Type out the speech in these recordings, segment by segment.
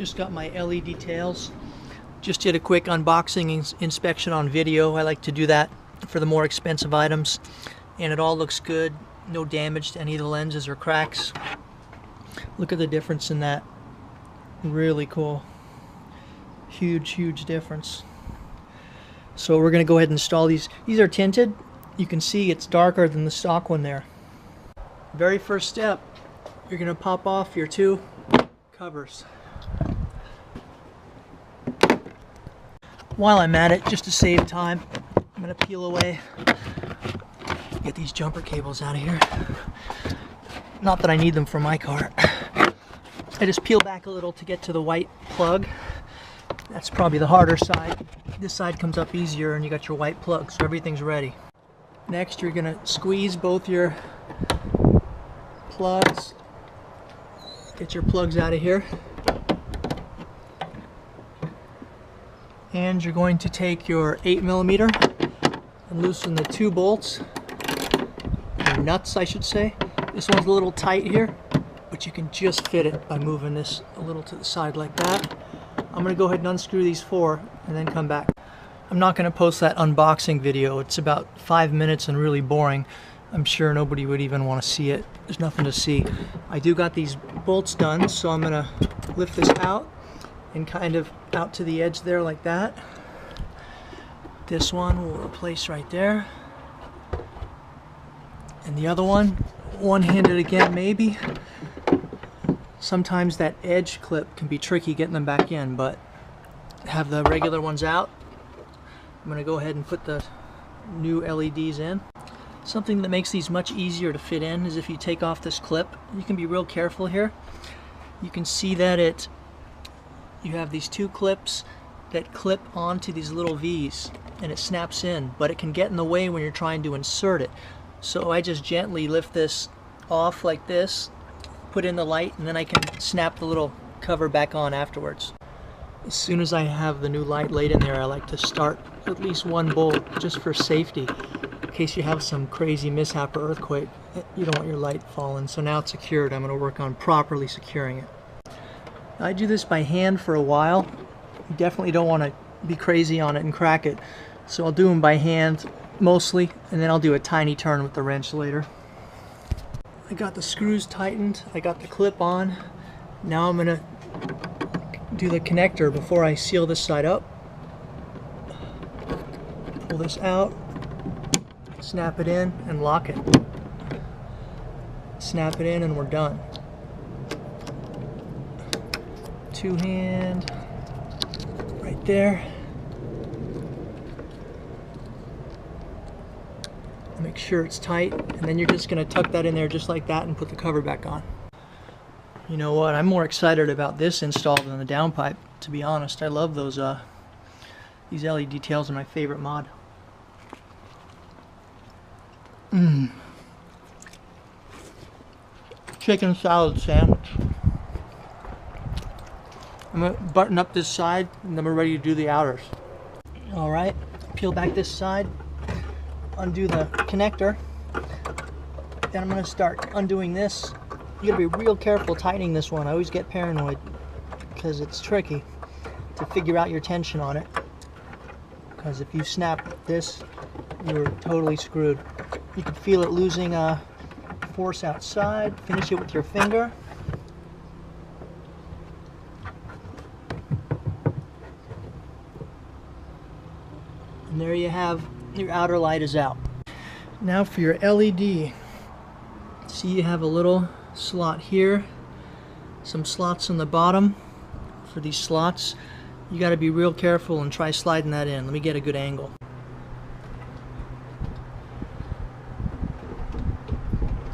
Just got my LED tails. Just did a quick unboxing inspection on video. I like to do that for the more expensive items. And it all looks good. No damage to any of the lenses or cracks. Look at the difference in that. Really cool. Huge difference. So we're going to go ahead and install these. These are tinted. You can see it's darker than the stock one there. Very first step, you're going to pop off your two covers. While I'm at it, just to save time, I'm going to peel away, get these jumper cables out of here. Not that I need them for my car. I just peel back a little to get to the white plug. That's probably the harder side. This side comes up easier and you got your white plug, so everything's ready. Next, you're going to squeeze both your plugs. Get your plugs out of here. And you're going to take your 8mm and loosen the two bolts, or nuts I should say. This one's a little tight here, but you can just fit it by moving this a little to the side like that. I'm going to go ahead and unscrew these four and then come back. I'm not going to post that unboxing video. It's about 5 minutes and really boring. I'm sure nobody would even want to see it. There's nothing to see. I do got these bolts done, so I'm going to lift this out and kind of out to the edge there like that. This one will replace right there. And the other one, one-handed again maybe. Sometimes that edge clip can be tricky getting them back in, but have the regular ones out. I'm going to go ahead and put the new LEDs in. Something that makes these much easier to fit in is if you take off this clip. You can be real careful here. You can see that you have these two clips that clip onto these little V's and it snaps in, but it can get in the way when you're trying to insert it. So I just gently lift this off like this, put in the light, and then I can snap the little cover back on afterwards. As soon as I have the new light laid in there, I like to start at least one bolt just for safety. In case you have some crazy mishap or earthquake, you don't want your light falling. So now it's secured. I'm going to work on properly securing it. I do this by hand for a while. You definitely don't want to be crazy on it and crack it. So I'll do them by hand mostly, and then I'll do a tiny turn with the wrench later. I got the screws tightened. I got the clip on. Now I'm going to do the connector before I seal this side up. Pull this out, snap it in, and lock it. Snap it in and we're done. Two hand, right there. Make sure it's tight, and then you're just going to tuck that in there just like that and put the cover back on. You know what, I'm more excited about this install than the downpipe, to be honest. I love those, these LED details are my favorite mod. Chicken salad sandwich. I'm going to button up this side and then we're ready to do the outers. Alright, peel back this side, undo the connector, then I'm going to start undoing this. You got to be real careful tightening this one. I always get paranoid because it's tricky to figure out your tension on it, because if you snap this, you're totally screwed. You can feel it losing force outside. Finish it with your finger. And there you have, your outer light is out. Now for your LED. See, you have a little slot here, some slots on the bottom for these slots. You got to be real careful and try sliding that in. Let me get a good angle.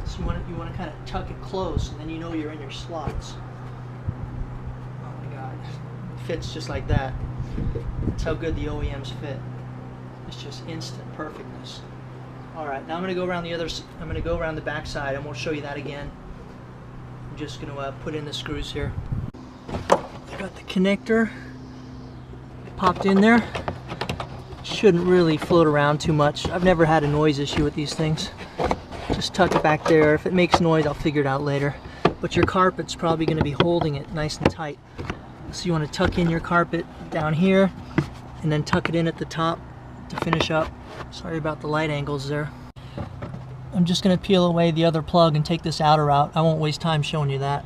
So you want to kind of tuck it close, and then you know you're in your slots. Oh my God, it fits just like that. That's how good the OEMs fit. It's just instant perfectness. All right, now I'm going to go around I'm going to go around the back side, and we'll show you that again. I'm just going to put in the screws here. I got the connector popped in there. Shouldn't really float around too much. I've never had a noise issue with these things. Just tuck it back there. If it makes noise, I'll figure it out later. But your carpet's probably going to be holding it nice and tight. So you want to tuck in your carpet down here and then tuck it in at the top to finish up. Sorry about the light angles there. I'm just going to peel away the other plug and take this outer out. I won't waste time showing you that.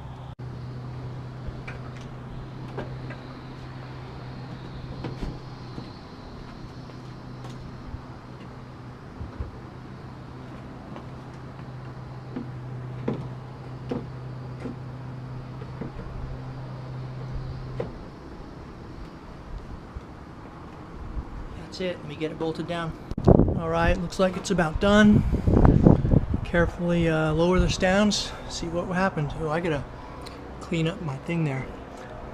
That's it. Let me get it bolted down. Alright, looks like it's about done. Carefully lower this down, see what happened. Oh, I gotta clean up my thing there.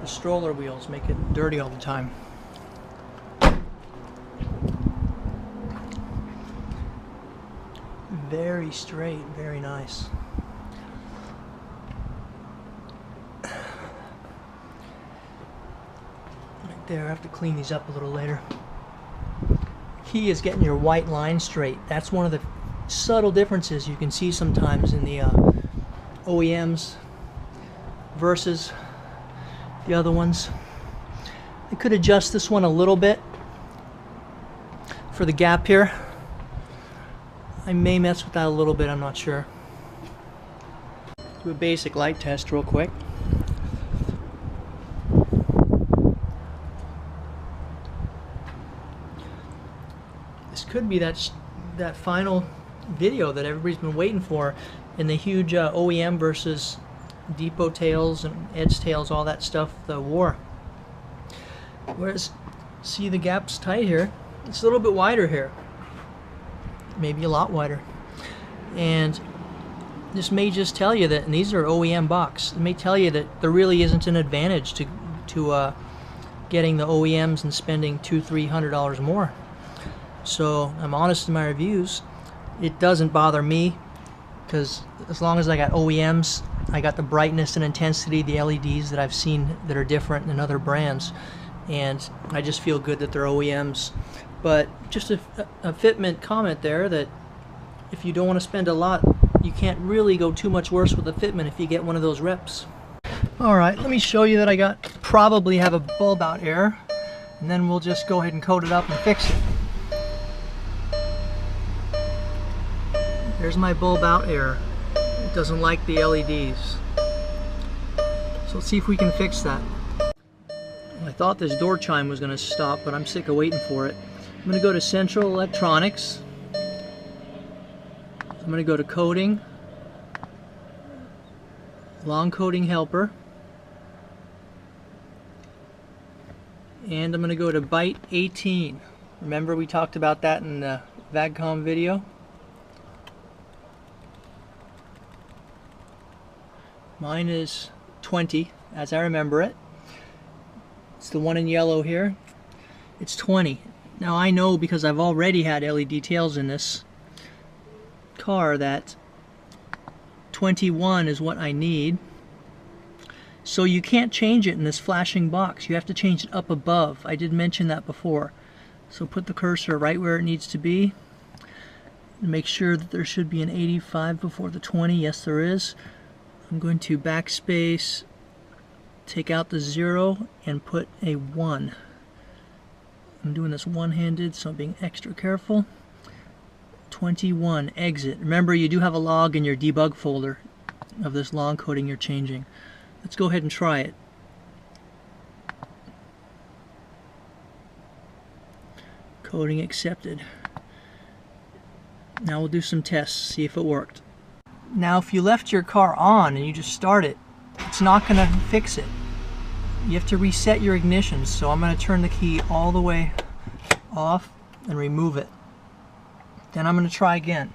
The stroller wheels make it dirty all the time. Very straight, very nice. Right there, I have to clean these up a little later. Key is getting your white line straight. That's one of the subtle differences you can see sometimes in the OEMs versus the other ones. I could adjust this one a little bit for the gap here. I may mess with that a little bit, I'm not sure. Do a basic light test real quick. This could be that final video that everybody's been waiting for in the huge OEM versus depot tails and edge tails, all that stuff, the war. Whereas, see, the gap's tight here. It's a little bit wider here. Maybe a lot wider. And this may just tell you that, and these are OEM box, it may tell you that there really isn't an advantage to getting the OEMs and spending $200–300 more. So I'm honest in my reviews. It doesn't bother me because as long as I got OEMs, I got the brightness and intensity, the LEDs that I've seen that are different than other brands, and I just feel good that they're OEMs. But just a fitment comment there that if you don't want to spend a lot, you can't really go too much worse with a fitment if you get one of those reps. Alright, let me show you that I probably have a bulb out error, and then we'll just go ahead and coat it up and fix it. There's my bulb out error. It doesn't like the LEDs. So let's see if we can fix that. I thought this door chime was going to stop, but I'm sick of waiting for it. I'm going to go to Central Electronics. I'm going to go to Coding, Long Coding Helper, and I'm going to go to Byte 18. Remember we talked about that in the VAGCOM video? Mine is 20, as I remember it. It's the one in yellow here. It's 20. Now I know, because I've already had LED tails in this car, that 21 is what I need. So you can't change it in this flashing box. You have to change it up above. I did mention that before. So put the cursor right where it needs to be. Make sure that there should be an 85 before the 20. Yes, there is. I'm going to backspace, take out the 0, and put a 1. I'm doing this one-handed, so I'm being extra careful. 21, exit. Remember, you do have a log in your debug folder of this long coding you're changing. Let's go ahead and try it. Coding accepted. Now we'll do some tests, see if it worked. Now if you left your car on and you just start it, it's not going to fix it. You have to reset your ignition, so I'm going to turn the key all the way off and remove it. Then I'm going to try again,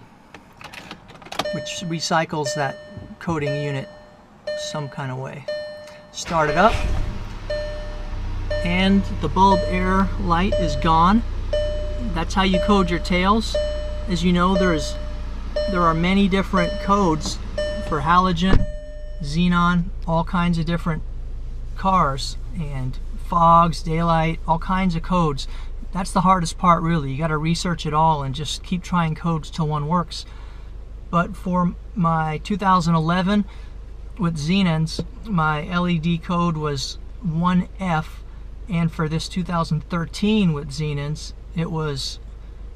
which recycles that coding unit some kind of way. Start it up, and the bulb error light is gone. That's how you code your tails. As you know, there are many different codes for halogen, xenon, all kinds of different cars, and fogs, daylight, all kinds of codes. That's the hardest part, really. You got to research it all and just keep trying codes till one works. But for my 2011 with xenons, my LED code was 1F, and for this 2013 with Xenons it was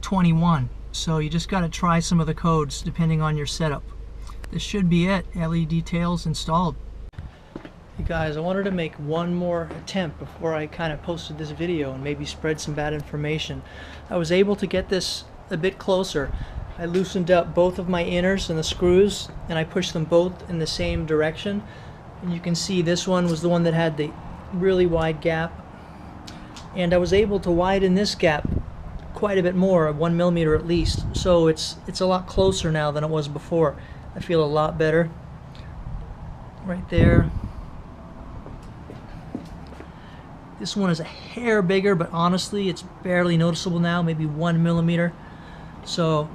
21. So you just got to try some of the codes depending on your setup. This should be it. LED tails installed. Hey guys, I wanted to make one more attempt before I kind of posted this video and maybe spread some bad information. I was able to get this a bit closer. I loosened up both of my inners and the screws, and I pushed them both in the same direction. And you can see this one was the one that had the really wide gap, and I was able to widen this gap quite a bit more, 1 millimeter at least. So it's a lot closer now than it was before. I feel a lot better. Right there. This one is a hair bigger, but honestly it's barely noticeable now, maybe 1 millimeter. So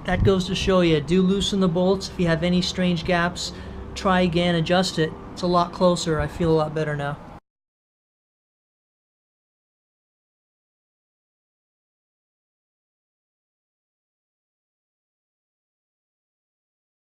that goes to show you, do loosen the bolts. If you have any strange gaps, try again, adjust it. It's a lot closer. I feel a lot better now.